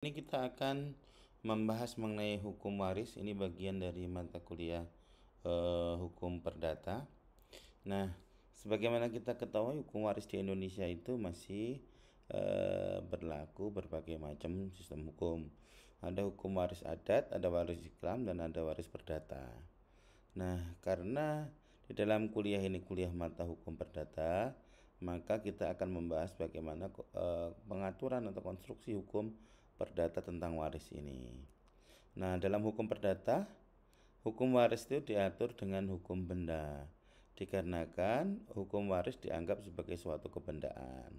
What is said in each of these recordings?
Ini kita akan membahas mengenai hukum waris. Ini bagian dari mata kuliah hukum perdata. Nah, sebagaimana kita ketahui hukum waris di Indonesia itu masih berlaku berbagai macam sistem hukum. Ada hukum waris adat, ada waris Islam, dan ada waris perdata. Nah, karena di dalam kuliah ini kuliah mata hukum perdata, maka kita akan membahas bagaimana pengaturan atau konstruksi hukum perdata tentang waris ini. Nah, dalam hukum perdata, hukum waris itu diatur dengan hukum benda, dikarenakan hukum waris dianggap sebagai suatu kebendaan.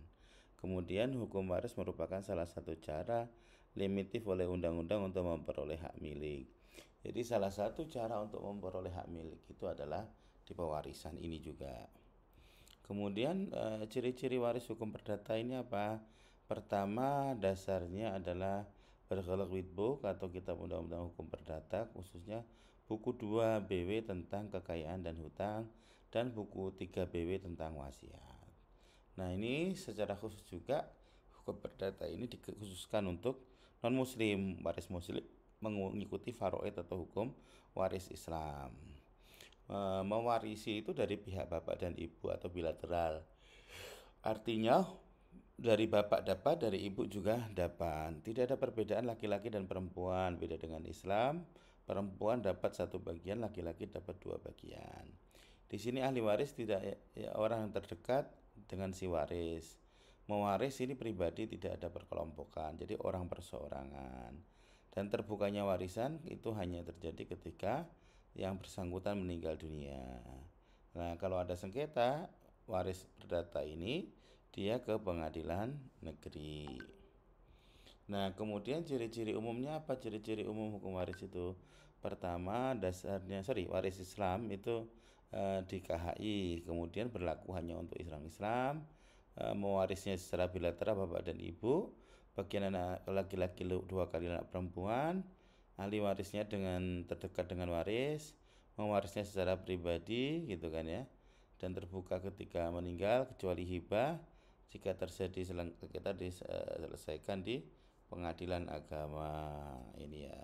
Kemudian hukum waris merupakan salah satu cara limitif oleh undang-undang untuk memperoleh hak milik. Jadi salah satu cara untuk memperoleh hak milik itu adalah di pewarisan ini juga. Kemudian ciri-ciri waris hukum perdata ini apa? Pertama, dasarnya adalah Berkelok Witbook atau Kitab Undang-Undang Hukum Perdata, khususnya buku 2 BW tentang kekayaan dan hutang dan buku 3 BW tentang wasiat. Nah, ini secara khusus juga hukum perdata ini dikhususkan untuk non-muslim, waris muslim mengikuti faraid atau hukum waris Islam. Mewarisi itu dari pihak bapak dan ibu atau bilateral. Artinya dari bapak dapat, dari ibu juga dapat. Tidak ada perbedaan laki-laki dan perempuan. Beda dengan Islam, perempuan dapat satu bagian, laki-laki dapat dua bagian. Di sini ahli waris tidak orang yang terdekat dengan si waris. Mewaris ini pribadi, tidak ada perkelompokan, jadi orang perseorangan. Dan terbukanya warisan itu hanya terjadi ketika yang bersangkutan meninggal dunia. Nah, kalau ada sengketa waris perdata ini, dia ke pengadilan negeri. Nah, kemudian ciri-ciri umumnya apa? Ciri-ciri umum hukum waris itu, pertama dasarnya waris Islam itu di KHI, kemudian berlaku hanya untuk Islam-Islam, mewarisnya secara bilateral bapak dan ibu, bagian anak laki-laki 2 kali anak perempuan, ahli warisnya dengan terdekat dengan waris, mewarisnya secara pribadi gitu kan ya, dan terbuka ketika meninggal kecuali hibah jika terjadi kita diselesaikan di pengadilan agama ini ya.